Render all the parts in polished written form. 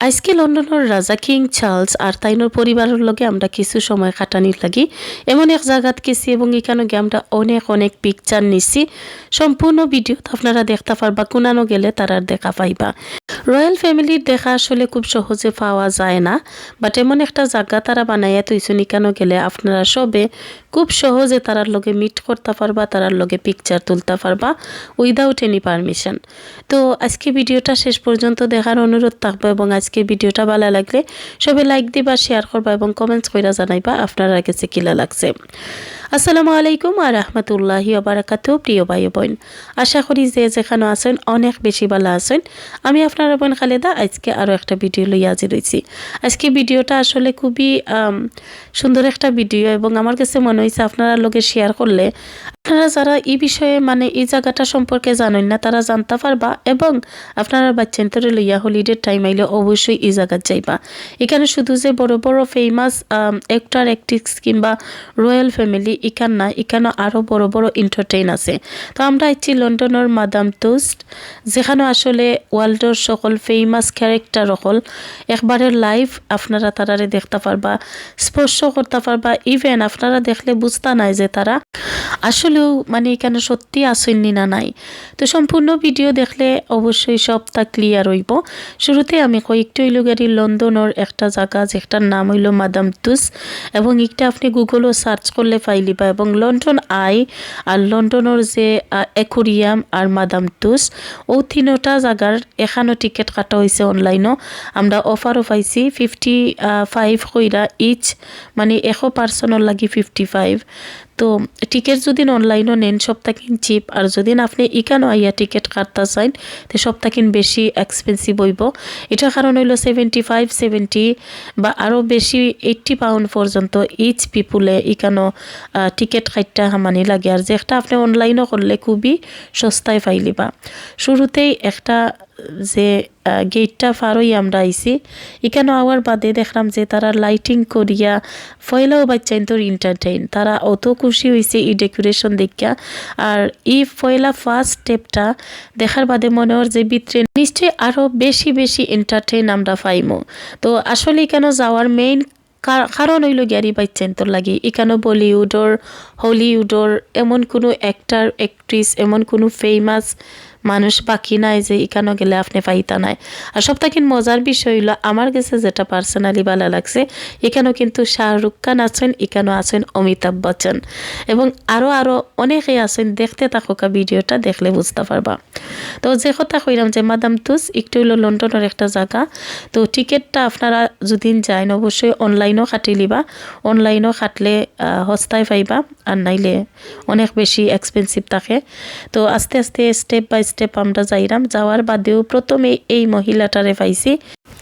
আজকে লন্ডনের রাজা কিং চার্লস আর তাইনোর পরিবারের লগে আমরা কিছু সময় কাটানির লাগি এমন এক জায়গাত গেছি এবং এখানে গিয়ে আমরা অনেক অনেক পিকচার নিছি। সম্পূর্ণ ভিডিও আপনারা দেখতে পারবা, কোনানো গেলে তারার দেখা পাইবা। রয়্যাল ফ্যামিলির দেখা আসলে খুব সহজে পাওয়া যায় না, বাট এমন একটা জায়গা তারা বানাইয়া তৈছুন, এখানে গেলে আপনারা সবে খুব সহজে তারার লগে মিট করতে পারবা, তারার লগে পিকচার তুলতে পারবা উইদাউট এনি পারমিশন। তো আজকে ভিডিওটা শেষ পর্যন্ত দেখার অনুরোধ থাকবে এবং আজকে ভিডিওটা ভালো লাগলে সবাই লাইক দিবা, শেয়ার করবা এবং কমেন্টস কইরা জানাইবা আপনারা কাছে কিলা লাগছে। আসসালামু আলাইকুম আর রাহমাতুল্লাহি ওয়া বারাকাতুহু। প্রিয় ভাই বোন, আশা করি যে যেখানে আছেন অনেক বেশি ভালো আছেন। আমি আপনার বোন খালেদা আজকে আরও একটা ভিডিও লইয়া হাজির হইছি। আজকে ভিডিওটা আসলে খুবই সুন্দর একটা ভিডিও এবং আমার কাছে মনে হয়েছে আপনারা লোকে শেয়ার করলে আপনারা যারা এই বিষয়ে মানে এই জায়গাটা সম্পর্কে জানেন না তারা জানতে পারবা এবং আপনারা বাচ্চান্তরে লইয়া হলিডে টাইম আইলে অবশ্যই এই জায়গায় যাইবা। এখানে শুধু যে বড় বড় ফেমাস অ্যাক্টর অ্যাক্ট্রেস কিংবা রয়্যাল ফ্যামিলি এখান না, এখানে আরও বড় বড় এন্টারটেইন আছে। তো আমরা আইছি লন্ডনের মাদাম তুসড, যেখানে আসলে ওয়ার্ল্ডের সকল ফেমাস ক্যারেক্টার হল একবারে লাইভ আপনারা তারারে দেখতে পারবা, স্পর্শ করতে পারবা। ইভেন আপনারা দেখলে বুঝতে নাই যে তারা আসলেও মানে এখানে সত্যি আসেননি না নাই। তো সম্পূর্ণ ভিডিও দেখলে অবশ্যই সবটা ক্লিয়ার হইব। শুরুতে আমি কয়েকটি হইল গাড়ি লন্ডনের একটা জায়গা যেটার নাম হইল মাদাম তুস এবং একটা আপনি গুগলও সার্চ করলে পাইলিবা এবং লন্ডন আই আর লন্ডনের যে অ্যাকোরিয়াম আর মাদাম তুস ও তিনটা জায়গার এখানেও টিকিট কাটা হয়েছে অনলাইনও। আমরা অফারও পাইছি 55 কইরা ইচ, মানে 100 পার্সনের লাগি 55। তো টিকিট যদি অনলাইনও নেন সপ্তাহকিন চিপ, আর যদি আপনি ইকানো আইয়া টিকিট কাটতে চান তো সপ্তাহকিন বেশি এক্সপেন্সিভ হইব। এটার কারণ হইল 75, 70 বা আরও বেশি 80 পাউন্ড পর্যন্ত ইচ পিপুলে ইকানো টিকিট কাটতে হামানি লাগে, আর যেটা আপনি অনলাইনও করলে খুবই সস্তায় পাইলিবা। শুরুতেই একটা যে গেটটা পারই আমরা আইছি, এখানে আওয়ার বাদে দেখলাম যে তারা লাইটিং করিয়া ফয়লাও বাচ্চাইন তোর এন্টারটেইন, তারা অত খুশি হয়েছে এই ডেকোরেশন দেখিয়া। আর এই ফয়লা ফার্স্ট স্টেপটা দেখার বাদে মনে হয় যে ভিতরে নিশ্চয়ই আরও বেশি বেশি এন্টারটেইন আমরা পাইমো। তো আসলে এখানে যাওয়ার মেইন কারণ হইল গ্যারি বাইচ্ছেন তোর লাগে এখানে বলিউডর হলিউডর এমন কোনো অ্যাক্টার অ্যাক্ট্রেস এমন কোনো ফেমাস মানুষ বাকি নাই যে এখানে গেলে আপনি পাইতা নাই। আর সবথেকে মজার বিষয় হইলো আমার কাছে যেটা পার্সোনালি ভালো লাগছে, এখানেও কিন্তু শাহরুখ খান আছেন, এখানেও আছেন অমিতাভ বচ্চন এবং আরও অনেকেই আছেন। দেখতে থাকা ভিডিওটা দেখলে বুঝতে পারবা। তো যে কথা কইলাম যে মাদাম তুস একটু হইলো লন্ডনের একটা জায়গা। তো টিকিটটা আপনারা যদি যান অবশ্যই অনলাইনও কাটি লিবা, অনলাইনও কাটলে সস্তায় পাইবা আর নাইলে অনেক বেশি এক্সপেন্সিভ থাকে। তো আস্তে আস্তে স্টেপ বাই স্টেপ আমরা যাইরাম। যাওয়ার বাদেও প্রথমে এই মহিলাটারে পাইছি,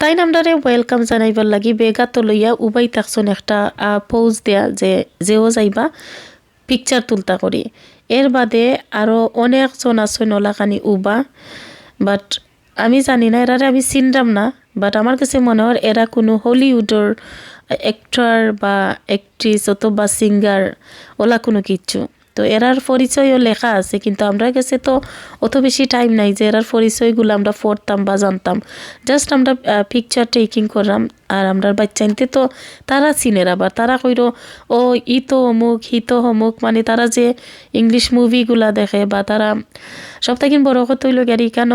তাই নামটারে ওয়েলকাম জানাইবার লাগি বেগা তো লইয়া উবাই থাকছন একটা পোজ দেয়া যে যেও যাইবা পিকচার তুলতা করি। এর বাদে আরও অনেকজন আছেন ওলাখানি উবা, বাট আমি জানি না এরারে আমি চিনলাম না, বাট আমার কাছে মনে হয় এরা কোনো হলিউডের অ্যাক্টর বা অ্যাক্ট্রেস অথবা সিঙ্গার ওলা কোনো কিচ্ছু। তো এরার পরিচয়ও লেখা আছে, কিন্তু আমরা কাছে তো অত বেশি টাইম নাই যে এরার পরিচয়গুলো আমরা পড়তাম বা জানতাম। জাস্ট আমরা পিকচার টেকিং করলাম আর আমরা বাচ্চাইনতে তো তারা চিনের, আবার তারা কইর ও ই তো অমুক হি তো অমুক, মানে তারা যে ইংলিশ মুভিগুলা দেখে বা তারা সবথেকে বড় কথা হইল গাড়ি কেন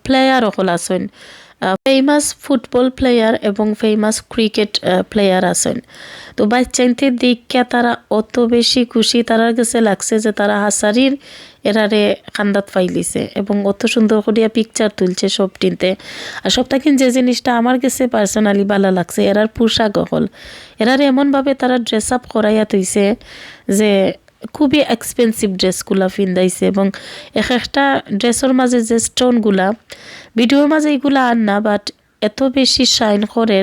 প্লেয়ার অকল আছেন, ফেমাস ফুটবল প্লেয়ার এবং ফেমাস ক্রিকেট প্লেয়ার আছেন। তো বাচ্চাইনতে দেখিয়া তারা অত বেশি খুশি, তারার কাছে লাগছে যে তারা হাসারির এরারে খান্দাত ফাইলিছে এবং অত সুন্দর করিয়া পিকচার তুলছে সব টিনতে। আর সবথেকে যে জিনিসটা আমার কাছে পার্সোনালি ভালো লাগছে এরার পোশাক হল, এরারে এমনভাবে তারা ড্রেস আপ করাইয়া তুইছে যে খুবই এক্সপেন্সিভ ড্রেসগুলা ফিন্দাইছে এবং এক একটা ড্রেসের মাঝে যে স্টোনগুলা ভিডিওর মাঝে এগুলা আর না, বাট এত বেশি শাইন করে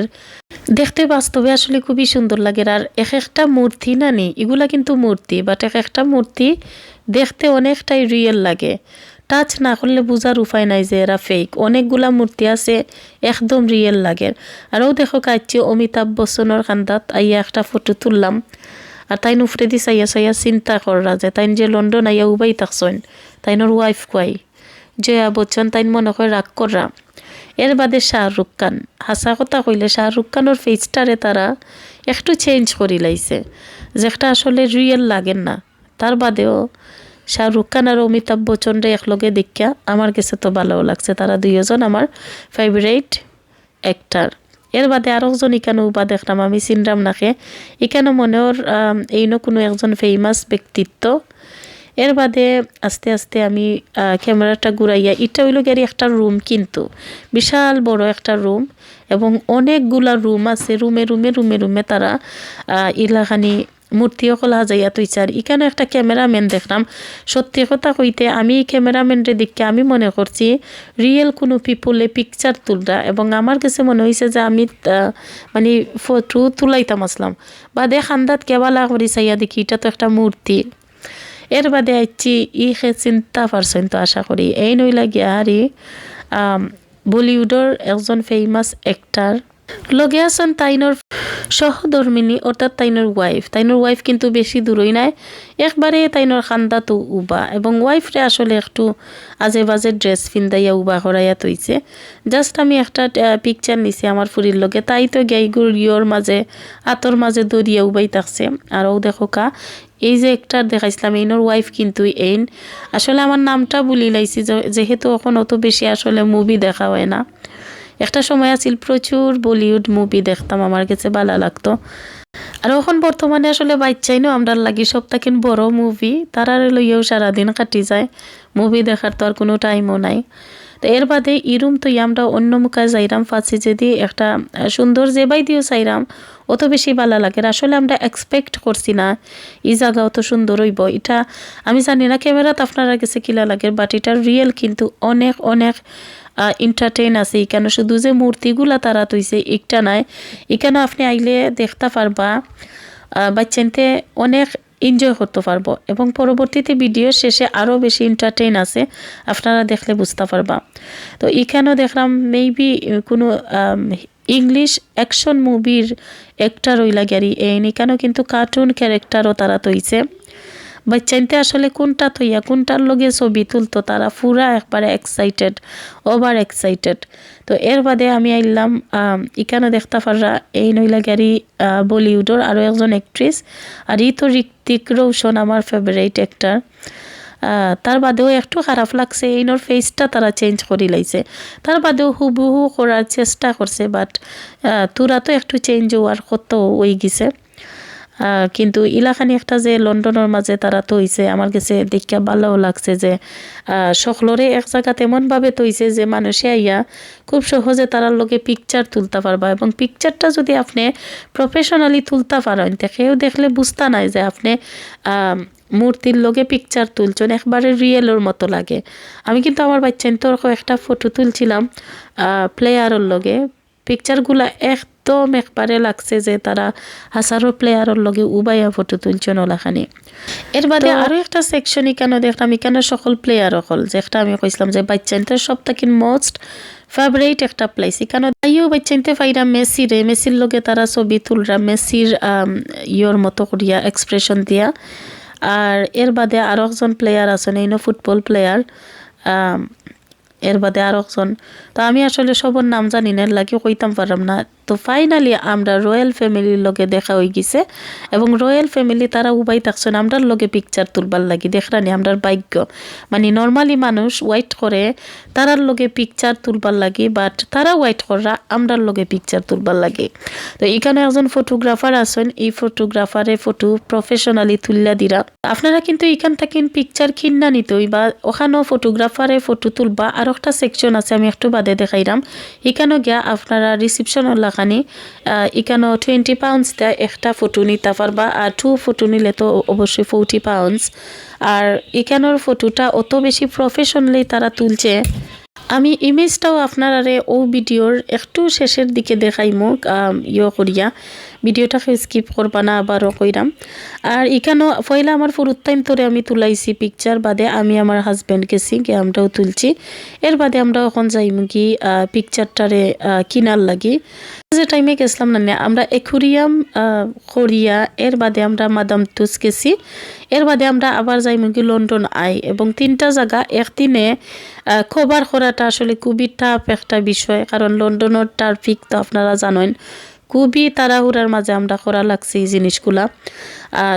দেখতে বাস্তবে আসলে খুবই সুন্দর লাগে। আর এক একটা মূর্তি না নি এগুলা কিন্তু মূর্তি, বাট এক একটা মূর্তি দেখতে অনেকটাই রিয়েল লাগে, টাচ না করলে বোঝার উপায় নাই যে এরা ফেক। অনেকগুলা মূর্তি আছে একদম রিয়েল লাগে। আরও দেখো কাছে অমিতাভ বচ্চনের কান্দাত আইয়া একটা ফটো তুললাম, আর তাই উফরে দি চাইয়া চাইয়া চিন্তা করা যে তাই যে লন্ডন আইয়া উবাই থাকছেন, তাইনোর ওয়াইফ কয় জয়া বচ্চন তাই মনে করে রাগ করা এর বাদে শাহরুখ খান, হাসা কথা কইলে শাহরুখ খানোর ফেসটারে তারা একটু চেঞ্জ করি লাইছে, যেটা আসলে রিয়েল লাগেন না। তার বাদেও শাহরুখ খান আর অমিতাভ বচ্চনরে একলগে দেখিয়া আমার কাছে তো ভালো লাগছে, তারা দুইজন আমার ফেভারিট অ্যাক্টার। এর বাদে আরও একজন ইকানো বা দেখলাম আমি চিনলাম নাকে, ইকানো মনের এইনো কোনো একজন ফেমাস ব্যক্তিত্ব। এর বাদে আস্তে আস্তে আমি ক্যামেরাটা ঘুরাইয়া, এটা হইল গিয়ে একটা রুম, কিন্তু বিশাল বড় একটা রুম এবং অনেকগুলা রুম আছে, রুমে রুমে রুমে রুমে তারা ইলাখানি মূর্তি সকল হাজাইয়া তৈছে। আর এখানে একটা ক্যামেরাম্যান দেখলাম, সত্যি কথা কইতে আমি এই ক্যামেরাম্যানরে দেখে আমি মনে করছি রিয়েল কোনো পিপুলে পিকচার তুলরা, এবং আমার কাছে মনে হয়েছে যে আমি মানে ফটো তুলাইতাম আসলাম, বাদে খান্দাত কেবালা করি চাইয়া দেখি এটা তো একটা মূর্তি। এর বাদে আইছি চিন্তা পারছেন তো আশা করি, এই নইলা গিয়া হারি বলিউডের একজন ফেমাস অ্যাক্টার লগে আছেন তাইনোর সহধর্মিনী, অর্থাৎ তাইনোর ওয়াইফ কিন্তু বেশি দূরই নাই, একবারে তাইনোর খান্দা তো উবা, এবং ওয়াইফরে আসলে একটু আজে বাজে ড্রেস পিন্দাইয়া উবা করাইয়া তৈছে। জাস্ট আমি একটা পিকচার নিছি আমার ফুরির লগে, তাই তো গাইগুর ইয়র মাঝে আতর মাঝে দরিয়া উবাই থাকছে। আর ও দেখো কা এই যে একটা দেখাইছিলাম এইনোর ওয়াইফ কিন্তু এইন, আসলে আমার নামটা বলি লাইছি যেহেতু এখন অত বেশি আসলে মুভি দেখা হয় না। একটা সময় আছিল প্রচুর বলিউড মুভি দেখতাম, আমার কাছে ভালো লাগতো। আর এখন বর্তমানে আসলে বাচ্চাই নো আমরা লাগি সপ্তাহে বড় মুভি, তারা লইয়াও সারাদিন কাটি যায়, মুভি দেখার তো আর কোনো টাইমও নাই। তো এর বাদে ইরুম তো আমরা অন্য মুখা যাইরাম ফাঁসি যদি একটা সুন্দর যে বাই দিও চাইরাম, অত বেশি ভালো লাগে। আসলে আমরা এক্সপেক্ট করছি না এই জায়গা অত সুন্দর হইব, এটা আমি জানি না ক্যামেরাত আপনারা কাছে কিলা লাগে, বাট এটা রিয়েল কিন্তু অনেক অনেক এন্টারটেইন আছে। এখানে শুধু যে মূর্তিগুলা তারা তৈছে একটা নাই, এখানে আপনি আইলে দেখতে পারবা, বাচ্চানতে অনেক এনজয় করতে পারবো, এবং পরবর্তীতে ভিডিও শেষে আরও বেশি এন্টারটেইন আছে, আপনারা দেখলে বুঝতে পারবা। তো এখানেও দেখলাম মেবি কোনো ইংলিশ অ্যাকশন মুভির অ্যাক্টার ওই লাগি, এখানেও কিন্তু কার্টুন ক্যারেক্টারও তারা তৈছে। বাচ্চাইতে আসলে কোনটা থইয়া কোনটার লগে ছবি তুলতো, তারা পুরা একবারে ওভার এক্সাইটেড। তো এর বাদে আমি আইলাম এখানে দেখতে পাররা এই নইলা গাড়ি বলিউডের আরও একজন অ্যাক্ট্রেস, আর এই তো ঋত্বিক রোশন আমার ফেভারিট অ্যাক্টার। তার বাদেও একটু খারাপ লাগছে এইনোর ফেসটা তারা চেঞ্জ করে লাইছে, তার বাদেও হুবহু করার চেষ্টা করছে, বাট তোরা তো একটু চেঞ্জ হওয়ার কত ওই গেছে। কিন্তু ইলাখানি একটা যে লন্ডনের মাঝে তারা তৈছে, আমার কাছে দেখিয়া ভালোও লাগছে যে সকলরে এক জায়গা তেমনভাবে তৈছে যে মানুষে আইয়া খুব সহজে তারার লগে পিকচার তুলতে পারবা, এবং পিকচারটা যদি আপনি প্রফেশনালি তুলতে পারেন কেউ দেখলে বুঝতে নাই যে আপনি মূর্তির লগে পিকচার তুলছেন, একবারে রিয়েলের মতো লাগে। আমি কিন্তু আমার বাচ্চার একটা ফটো তুলছিলাম প্লেয়ারের লগে, পিকচারগুলা একদম একবারে লাগছে যে তারা হাজারো প্লেয়ারের লগে উবাইয়া ফটো তুলছেন ওলাখানি। এর বাদে আরও একটা সেকশন এখানে দেখলাম, এখানে সকল প্লেয়ার হল, যেটা আমি কইছিলাম যে বাচ্চাদের সব থেকে মোস্ট ফেভারিট একটা প্লেস। এখানে তাইও বাচ্চাইতে পাইরা মেসির লগে তারা ছবি তুলরা, মেসির ইয়োর মতো করিয়া এক্সপ্রেশন দিয়া। আর এর বাদে আরও একজন প্লেয়ার আছেন, এই ফুটবল প্লেয়ার, এর বাদে আরও একজন, তো আমি আসলে সবার নাম জানি না, লাগে কইতাম পারলাম না। তো ফাইনালি আমরা রয়্যাল ফ্যামিলির লগে দেখা হয়ে গেছে, এবং রয়্যাল ফ্যামিলি তারা উবাই থাকছেন আমরার লগে পিকচার তুলবার লাগি। দেখরানি আমরার ভাগ্য, মানে নর্মালি মানুষ ওয়াইট করে তারার লগে পিকচার তুলবার লাগি, বাট তারা ওয়াইট করা আমরার লগে পিকচার তুলবার লাগে। তো এখানে একজন ফটোগ্রাফার আছেন, এই ফটোগ্রাফারে ফটো প্রফেশনালি তুললা দিরা। আপনারা কিন্তু এখান থেকে পিকচার কিনা নিতই বা ওখানেও ফটোগ্রাফারে ফটো তুলবা। আর একটা সেকশন আছে আমি একটু বাদে দেখাইলাম, এখানেও গিয়া আপনারা রিসিপশন লাগানি, এখানেও 20 পাউন্ডস দেয় একটা ফটো নিতে পারবা, আর 2 ফটো নিলে তো অবশ্যই 40 পাউন্ডস। আর এখানের ফটোটা অত বেশি প্রফেশনালি তারা তুলছে, আমি ইমেজটাও আপনারারে ও ভিডিওর একটু শেষের দিকে দেখাইমু করিয়া, ভিডিওটাকে স্কিপ করবা না আবারও কইরাম। আর এখানেও পয়লা আমার ফুরুত টাইম ধরে আমি তুলাইছি পিকচার, বাদে আমি আমার হাজব্যান্ড গেছি গিয়ে আমরাও তুলছি। এর বাদে আমরা এখন যাইমু কি পিকচারটারে কিনার লাগি। যে টাইমে গেছিলাম না আমরা একুরিয়াম কোরিয়া এর বাদে আমরা মাদাম তুস গেছি এর বাদে আমরা আবার যাই মুগি লন্ডন আই এবং 3টা জায়গা একদিনে কভার করাটা আসলে খুবই টাফ একটা বিষয় কারণ লন্ডনের ট্রাফিক তো আপনারা জানেন খুবই তাড়াহুড়ার মাঝে আমরা করা লাগছে এই জিনিসগুলা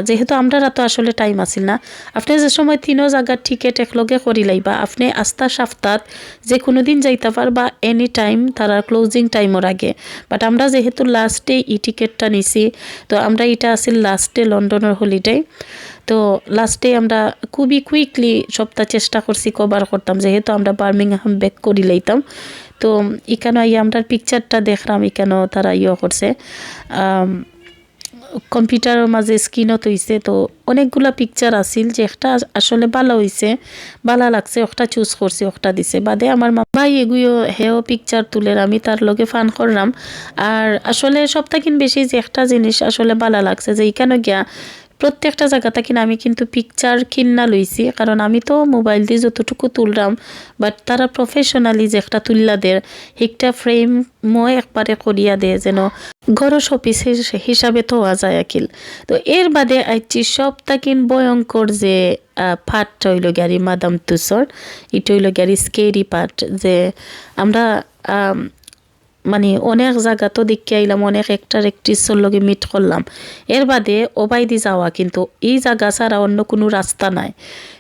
যেহেতু আমরা তো আসলে টাইম আসিল না আপনি যে সময় 3 জায়গার টিকিট একলগে করি লাইবা আপনি আস্তা সপ্তাহ যে কোনো দিন যাইতে পারবা এনি টাইম তারা ক্লোজিং টাইমের আগে বাট আমরা যেহেতু লাস্টে এই টিকিটটা নিছি তো আমরা এটা আসিল লাস্টে লন্ডনের হলিডে তো লাস্টে আমরা খুবই কুইকলি সবটা চেষ্টা করছি কভার করতাম যেহেতু আমরা বার্মিংহাম ব্যাক করি লাইতাম তো এখানে আমরা পিকচারটা দেখলাম এখানে তারা করছে কম্পিউটারের মাঝে স্ক্রিনত হইছে তো অনেকগুলা পিকচার আছিল যে একটা আসলে ভালো হইছে ভালো লাগছে একটা চুজ করছি একটা দিছে বাদে আমার ভাই এগুলো হেও পিকচার তুলে আমি তার লগে ফান করলাম আর আসলে সবথেকে বেশি যে একটা জিনিস আসলে ভালো লাগছে যে এখানে গিয়া প্রত্যেকটা জায়গা থেকে আমি কিন্তু পিকচার কিনা লইছি কারণ আমি তো মোবাইল দিয়ে যতটুকু তুললাম বাট তারা প্রফেশনালি যে একটা তুললা দেয় একটা ফ্রেম মই একবারে করিয়া দেয় যেন গরস অফিস হিসাবে তোয়া যায় আকিল তো এর বাদে আইছি সবথেকে ভয়ঙ্কর যে পার্টটা হইল গাড়ি মাদাম তুসর এটা হইল গাড়ি স্কেরি পার্ট যে আমরা মানে অনেক জায়গা তো দেখে আইলাম অনেক একটার একট্রিসর লগে মিট করলাম এর বাদে ওবাইদি যাওয়া কিন্তু এই জায়গা ছাড়া অন্য কোনো রাস্তা নাই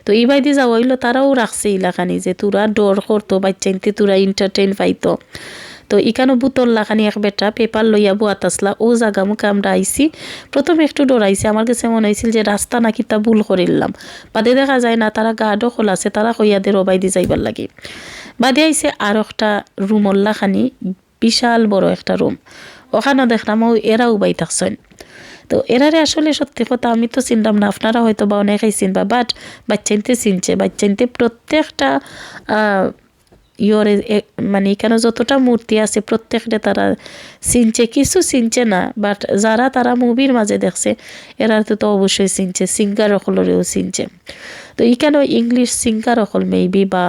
তো এই বাইদি যাওয়া হইলো তারাও রাখছে ইলাকানি যে তোরা ডর করতো বাচ্চাইতে তোরা এন্টারটেইন পাইতো তো ইকানো বুতল লাখানি এক বেটা পেপার লইয়া বুয়াত আসলা ও জায়গা মুখে আমরা আইসি প্রথমে একটু ডরাইছি আমার কাছে মনে হয়েছিল যে রাস্তা নাকি তা ভুল করিলাম বাদে দেখা যায় না তারা গার্ডও খোলা আছে তারা কইয়াদের ওবাইদি যাইবার লাগে বাদে আইসে আর একটা রুমল্লা খানি বিশাল বড় একটা রুম ওখানে দেখলাম এরাও বাই থাকছেন তো এরারে আসলে সত্যি কথা আমি তো চিনলাম না আপনারা হয়তো বা অনেকেই চিনবা বাট বাচ্চাইতে চিনছে বাচ্চাইতে প্রত্যেকটা মানে এখানে যতটা মূর্তি আছে প্রত্যেকটা তারা চিনছে কিছু চিনছে না বাট যারা তারা মুভির মাঝে দেখছে এরা তো অবশ্যই চিনছে সিঙ্গার অকলেও চিনছে তো এখানে ইংলিশ সিঙ্গার অকল মেবি বা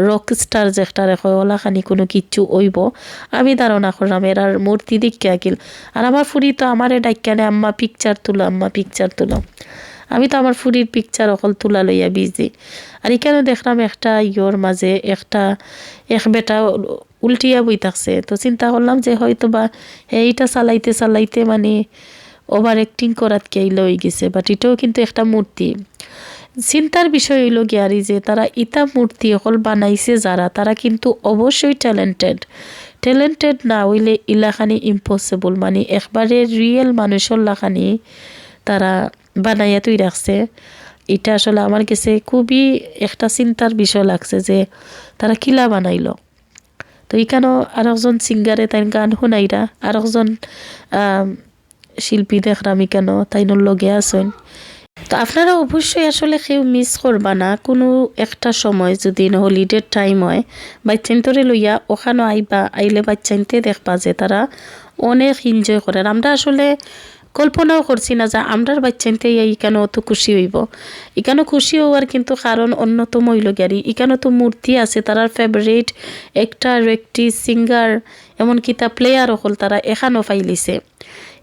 রক স্টার যেটা রেখে ওলাখানি কোনো কিচ্ছু ওইব আমি ধারণা করলাম এরার মূর্তি দিকে আকিল আর আমার ফুরি তো আমারে ডাক্যানে আম্মা পিকচার তুলো আমি তো আমার ফুরির পিকচার অকল তুলা লইয়া বিজি আর এখানে দেখলাম একটা মাঝে এক বেটা উল্টিয়া বই থাকছে তো চিন্তা করলাম যে হয়তো বা এইটা চালাইতে মানে ওভার অ্যাক্টিং করাত কে লই গেছে বাট এটাও কিন্তু একটা মূর্তি চিন্তার বিষয় হইল গিয়ারি যে তারা ইটা মূর্তি অকল বানাইছে যারা তারা কিন্তু অবশ্যই ট্যালেন্টেড না হইলে ইলাখানি ইম্পসিবল মানে একবারে রিয়েল মানুষের লাখানি তারা বানাইয়া তুই রাখছে এটা আসলে আমার কাছে খুবই একটা চিন্তার বিষয় লাগছে যে তারা কিলা বানাইল তো এখানেও আরেকজন সিঙ্গারে তাই গান শুনাইরা আরেকজন শিল্পী দেখলাম এখানেও তাইনোর লগে আছেন তো আপনারা অবশ্যই আসলে কেউ মিস করবা না কোনো একটা সময় যদি হলিডের টাইম হয় বাচ্চাইন্তরে লইয়া ওখানে আইলে বাচ্চাইনতে দেখবা যে তারা অনেক এনজয় করে আমরা আসলে কল্পনাও করছি না যে আমরার বাচ্চাইনতে এখানে অত খুশি হইব এখানে খুশি হওয়ার কিন্তু কারণ অন্যতম হইল গাড়ি এখানে তো মূর্তি আছে তারার ফেভারিট একটার একটি সিঙ্গার এমনকি তা প্লেয়ার হল তারা এখানেও পাইলিছে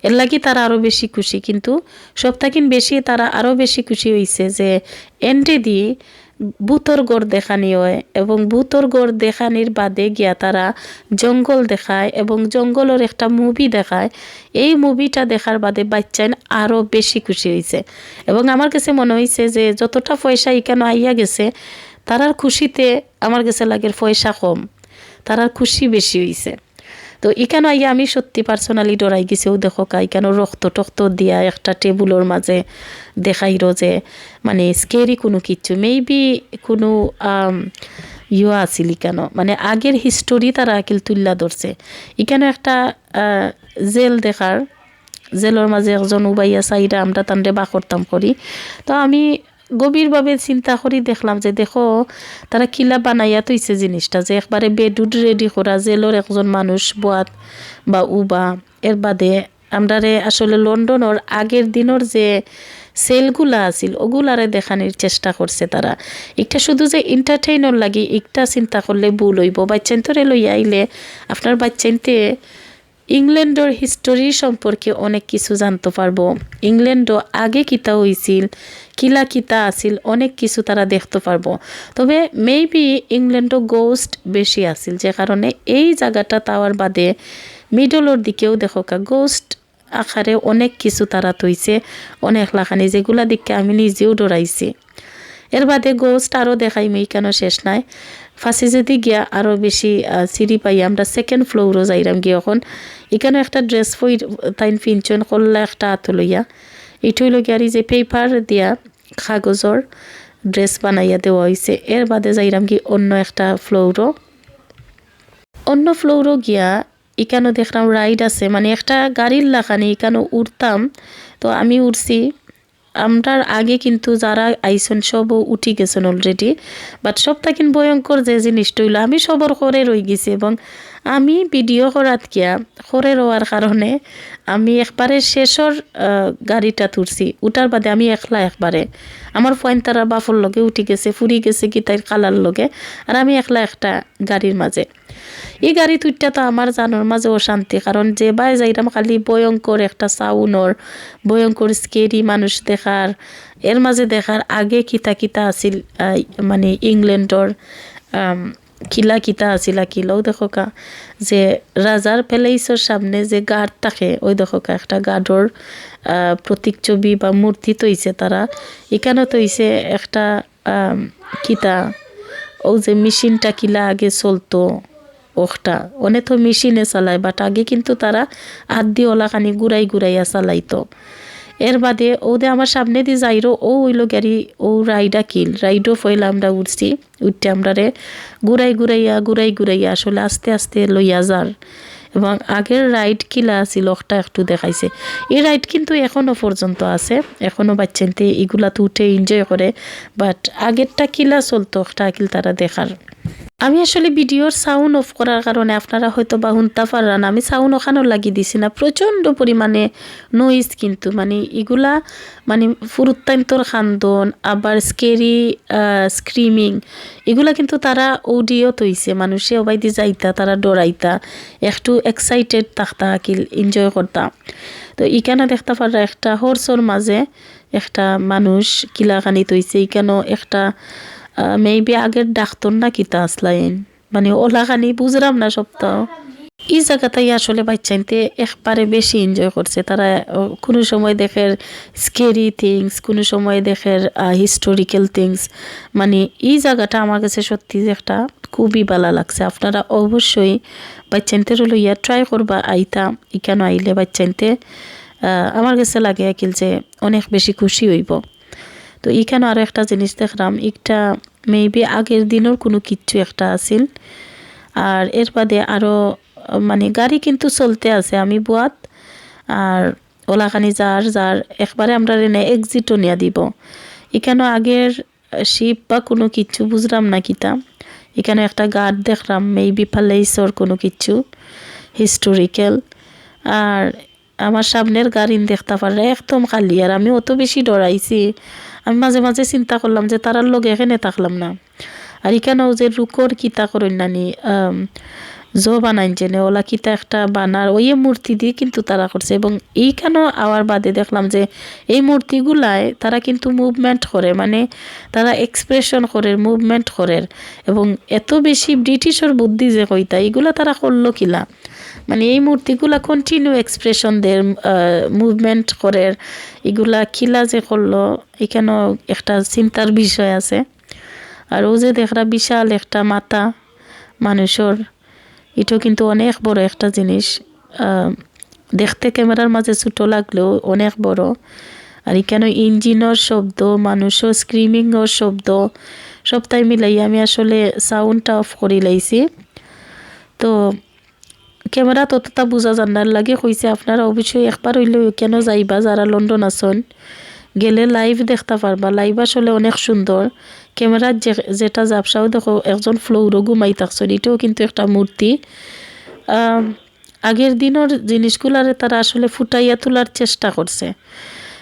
এর লাগি তারা আরও বেশি খুশি কিন্তু সবথেকে বেশি তারা আরও বেশি খুশি হয়েছে যে এন্ট্রি দিয়ে ভূতর গড় দেখানি হয় এবং ভূতর গড় দেখানির বাদে গিয়া তারা জঙ্গল দেখায় এবং জঙ্গলের একটা মুভি দেখায় এই মুভিটা দেখার বাদে বাচ্চাইন আরও বেশি খুশি হয়েছে এবং আমার কাছে মনে হয়েছে যে যতটা পয়সা এখানে আইয়া গেছে তারার খুশিতে আমার কাছে লাগে পয়সা কম তারার খুশি বেশি হয়েছে তো এখানে আইয়া আমি সত্যি পার্সোনালি ডরাই গেছেও দেখো এখানে রক্ত দিয়া একটা টেবুলের মাঝে দেখাইরো যে মানে স্কেরি কোনো কিচ্ছু মেবি কোনো আছিল কেন মানে আগের হিস্টোরি তারা আকিল তুল্লা ধরছে এখানে একটা জেল দেখার জেলের মাঝে একজন উবাইয়া সাইরা আমরা তান্ডে বা করতাম করি তো আমি গভীরভাবে চিন্তা করি দেখলাম যে দেখো তারা কিলা বানাইয়া তৈছে জিনিসটা যে একবারে বেডুড রেডি করা জেলর একজন মানুষ বোয়াত বা উবা এর বাদে আমরারে আসলে লন্ডনের আগের দিনের যে সেলগুলা আছিল ওগুলারে দেখানোর চেষ্টা করছে তারা একটা শুধু যে এন্টারটেইনর লাগি একটা চিন্তা করলে ভুল হইব বাচ্চাইন্তরে লইয়া আইলে আপনার বাচ্চাইনতে ইংল্যান্ডর হিস্টোরি সম্পর্কে অনেক কিছু জানতে পারবো। ইংল্যান্ডও আগে কিতা হয়েছিল, কিলা কিতা আছিল, অনেক কিছু তারা দেখতে পারবো। তবে মেবি ইংল্যান্ডও গোস্ট বেশি আছিল, যে কারণে এই জায়গাটা তাওয়ার বাদে মিডলের দিকেও দেখো গোস্ট আকারে অনেক কিছু তারা তৈছে, অনেক লাখানি, যেগুলা দিকে আমি নিজেও ডরাইছি। এর বাদে গোস্ট আরও দেখাইমি, কেন শেষ নাই। ফাঁসি যদি গিয়া আরও বেশি সিঁড়ি পাই, আমরা সেকেন্ড ফ্লোরও যাইরাম গিয়ে। এখন এখানে একটা ড্রেস ফই তাইন ফিনচন করলা একটা হাত লইয়া, এইটুই লগিয়া আর যে পেপার দিয়া কাগজর ড্রেস বানাইয়া দেওয়া হয়েছে। এর বাদে যাইরাম কি অন্য একটা ফ্লোরও গিয়া এখানেও দেখলাম রাইড আছে, মানে একটা গাড়ির লাখানি এখানেও উঠতাম। তো আমি উঠছি, আমরার আগে কিন্তু যারা আইসন সবও উঠি গেছেন অলরেডি। বাট সব থাকেন ভয়ঙ্কর যে জিনিসটা হইলো, আমি সবর করে রয়ে গেছি এবং আমি ভিডিও করাত গিয়া করে রওয়ার কারণে আমি একবারে শেষর গাড়িটা তুলছি। উঠার বাদে আমি একলা একবারে, আমার ফয়েন তারা বাফর লগে উঠি গেছে, ফুরি গেছে কি তাই কালার লগে, আর আমি একলা একটা গাড়ির মাঝে। এই গাড়ি তুইটা তো আমার জানোর মাঝে অশান্তি, কারণ যে বাই যাইরাম খালি ভয়ঙ্কর একটা সাউন্ডর, ভয়ঙ্কর স্কেরি মানুষ দেখার, এর মাঝে দেখার আগে কিতা কিতা আছিল, মানে ইংল্যান্ডর কিলা কিতা আছিল কিলাও দেখো কা, যে রাজার প্যালেসের সামনে যে গার্ড থাকে, ওই দেখো কা একটা গার্ডর প্রতীক ছবি বা মূর্তি তৈছে তারা। এখানেও তৈছে একটা কিতা, ও যে মেশিনটা কিলা আগে চলতো ওটা, অনেক তো মেশিনে চালায়, বাট আগে কিন্তু তারা হাত দিয়ে ওলাখানি ঘুরাইয়া চালাইতো। এর বাদে ওদের আমার সামনে দিয়ে যাইরো ও হইলো গাড়ি, ও রাইডও ফইলা আমরা উঠছি। উঠতে আমরা রে ঘুরাইয়া আসলে আস্তে আস্তে লইয়া যার, এবং আগের রাইড কিলা আছিল ওটা একটু দেখাইছে। এই রাইড কিন্তু এখনও পর্যন্ত আছে, এখনও বাচ্চাতে এগুলা তো উঠে এনজয় করে, বাট আগেরটা কিলা চলতো ওটা কিল তারা দেখার। আমি আসলে ভিডিওর সাউন্ড অফ করার কারণে আপনারা হয়তো বা শুনতে পারবেন, আমি সাউন্ড ওখানেও লাগিয়ে দিছি না, প্রচণ্ড পরিমাণে নয়েজ কিন্তু, মানে এগুলা মানে ফুরুত্তান্তর খান্দন আবার স্কেরি স্ক্রিমিং, এগুলা কিন্তু তারা অডিও তৈছে, মানুষে ওবাইদি যাইতা তারা ডরাইতা, একটু এক্সাইটেড থাকতা কিল এনজয় করতা। তো এখানে দেখতে পারা একটা হর্সর মাঝে একটা মানুষ কিলাখানি তৈছে, এখানেও একটা মেবি আগের ডাক্তার না কিতা আসলাইন, মানে ওলাখানি বুঝলাম না সপ্তাহ। এই জায়গাটাই আসলে বাচ্চাইতে একবারে বেশি এনজয় করছে তারা। কোনো সময় দেখে স্কেরি থিংস, কোনো সময় দেখে হিস্টোরিক্যাল থিংস, মানে এই জায়গাটা আমার কাছে সত্যি একটা খুবই ভালো লাগছে। আপনারা অবশ্যই বাচ্চাইতে লইয়া ট্রাই করবা আইতা, এখানে আইলে বাচ্চাইতে আমার কাছে লাগে আকিল যে অনেক বেশি খুশি হইব। তো এখানে আরও একটা জিনিস দেখলাম, একটা মেবি আগের দিনের কোনো কিচ্ছু একটা আছিল, আর এর বাদে আরও মানে গাড়ি কিন্তু চলতে আছে আমি বুয়াত, আর ওলাখানি যার একবারে আমরা রেনে এক্সিটও নিয়ে দিব। এখানে আগের শিপ বা কোনো কিচ্ছু বুঝলাম না কিতা, এখানে একটা গার্ড দেখলাম মেবি প্যালেসর কোনো কিচ্ছু হিস্টোরিক্যাল। আর আমার সামনের গাড়ি দেখতে পারলে একদম খালি, আর আমি অত বেশি ডরাইছি, আমি মাঝে মাঝে চিন্তা করলাম যে তারার লোক এখানে থাকলাম না। আর এখানেও যে রুকর কিতা করেন নানি বানাইন জেনে ওলা কিতা একটা বানার ওই মূর্তি দিয়ে কিন্তু তারা করছে, এবং এইখানেও আওয়ার বাদে দেখলাম যে এই মূর্তিগুলায় তারা কিন্তু মুভমেন্ট করে, মানে তারা এক্সপ্রেশন করে, মুভমেন্ট করে, এবং এত বেশি ব্রিটিশের বুদ্ধি যে কইতা এগুলা তারা করলো কিলা, মানে এই মূর্তিগুলা কন্টিনিউ এক্সপ্রেশন দেয়, মুভমেন্ট করে, এগুলা কিলা যে করলো এখানেও একটা চিন্তার বিষয় আছে। আর ও যে দেখরা বিশাল একটা মাথা মানুষের, এটাও কিন্তু অনেক বড় একটা জিনিস, দেখতে ক্যামেরার মাঝে ছোটো লাগলেও অনেক বড়। আর এখানে ইঞ্জিনের শব্দ, মানুষের স্ক্রিমিংয়ের শব্দ, সবটাই মিলাই আমি আসলে সাউন্ডটা অফ করে লাইছি। তো ক্যামেরা ততটা বোঝা জানার লাগে কইছে, আপনারা অবশ্যই একবার হইলেও কেন যাইবা যারা লন্ডন আসন, গেলে লাইভ দেখতে পারবা। লাইভ আসলে অনেক সুন্দর, ক্যামেরার যেটা জাপসাও দেখো একজন ফ্লোরও ঘুমাই থাকছেন, এটাও কিন্তু একটা মূর্তি। আগের দিনের জিনিসগুলারে তারা আসলে ফুটাইয়া তোলার চেষ্টা করছে।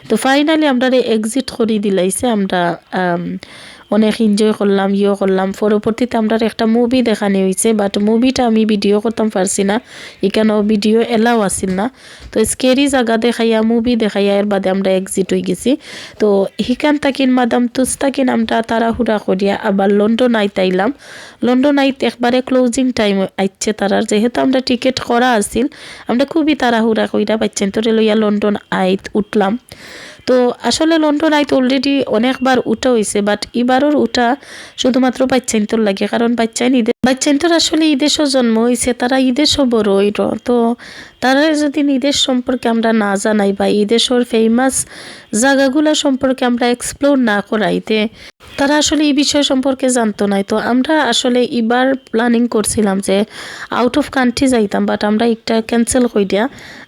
তো ফাইনালি আমরা এক্সিট করে দিলাইছে, আমরা অনেক এনজয় করলাম করলাম। পরবর্তীতে আমরা একটা মুভি দেখানি হয়েছে, বাট মুভিটা আমি ভিডিও করতাম পারছি না, এখানেও ভিডিও এলাও আসিল না। তো স্কেরি জায়গা দেখাইয়া মুভি দেখাইয়া এর বাদে আমরা এক্সিট হয়ে গেছি। তো হিকান তাকিন মাদাম তুস তাকিন আমরা তাড়াহুড়া করিয়া আবার লন্ডন আইতাইলাম। লন্ডন আইতে একবারে ক্লোজিং টাইম আইচ্ছে তারার, যেহেতু আমরা টিকিট করা আসিল আমরা খুবই তাড়াহুড়া কইরা বাচ্চেন তোরে লইয়া লন্ডন আইত উঠলাম। তো আসলে লন্ডন আইতে অলরেডি অনেকবার উঠা হয়েছে, বাট এবারের উঠা শুধুমাত্র বাচ্চাইন্তর লাগে, কারণ বাচ্চাইন্তর আসলে ঈদেশও জন্ম হয়েছে, তারা ঈদেশও বড় হইল। তো তারা যদি ঈদের সম্পর্কে আমরা না জানাই বা ঈদেশর ফেমাস জায়গাগুলো সম্পর্কে আমরা এক্সপ্লোর না করাইতে তারা আসলে এই বিষয় সম্পর্কে জানতো না। তো আমরা আসলে এবার প্ল্যানিং করছিলাম যে আউট অফ কান্ট্রি যাইতাম, বাট আমরা একটা ক্যান্সেল কইরা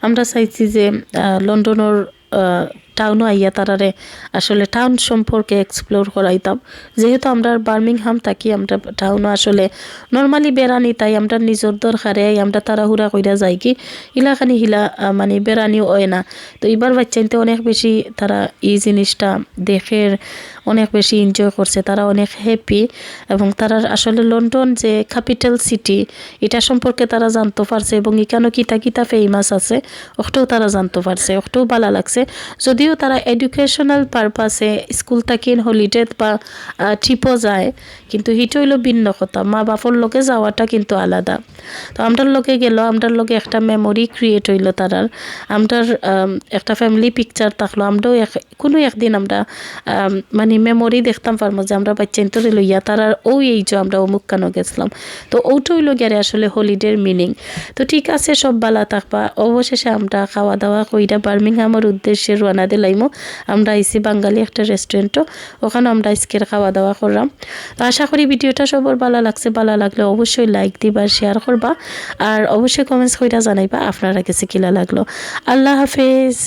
আমরা চাইছি যে লন্ডনের টাউনও আইয়া তারারে আসলে টাউন সম্পর্কে এক্সপ্লোর করাইতাম। যেহেতু আমরা বার্মিংহাম থাকি, আমরা টাউনও আসলে নর্মালি বেড়ানি, তাই আমরা নিজের দরকারে আমরা তাড়াহুড়া কইরা যাই কি ইলাখানি হিলা মানে বেড়ানিও হয় না। তো এবার বাচ্চাইতে অনেক বেশি তারা এই জিনিসটা দেখে অনেক বেশি এনজয় করছে, তারা অনেক হ্যাপি, এবং তারা আসলে লন্ডন যে ক্যাপিটাল সিটি এটা সম্পর্কে তারা জানতে পারছে, এবং এখানে কিতা কিতা ফেমাস আছে ওটাও তারা জানতে পারছে, ওটাও ভালো লাগছে। যদিও তারা এডুকেশনাল পারপাসে স্কুল থাকি হলিডে বা ট্রিপও যায়, কিন্তু হিট হইল ভিন্ন কথা, মা বাপর লোকে যাওয়াটা কিন্তু আলাদা। তো আমরার লোকে গেল, আমরার লোকে একটা মেমোরি ক্রিয়েট হইল, তারার আমরার একটা ফ্যামিলি পিকচার থাকলো, আমরাও কোনো একদিন আমরা মানে মেমোরি দেখতাম পারবো যে আমরা বাচ্চাইন্তরে লইয়া তারার এই যে আমরা অমুক কানো গেছিলাম। তো ওইটা হইল গেলে আসলে হলিডের মিনিং। তো ঠিক আছে, সব বালা থাকবা। অবশেষে আমরা খাওয়া দাওয়া কইরা বার্মিংহামের উদ্দেশ্যে রওনা দিলাইমো। আমরা আইসি বাঙালি একটা রেস্টুরেন্টও, ওখানে আমরা আজকের খাওয়া দাওয়া করলাম। তো আশা করি ভিডিওটা সবার ভালো লাগছে, ভালো লাগলে অবশ্যই লাইক দিবা, শেয়ার করবা, আর অবশ্যই কমেন্টস কইরা জানাইবা আপনারা কাছে কিলা লাগলো। আল্লাহ হাফেজ।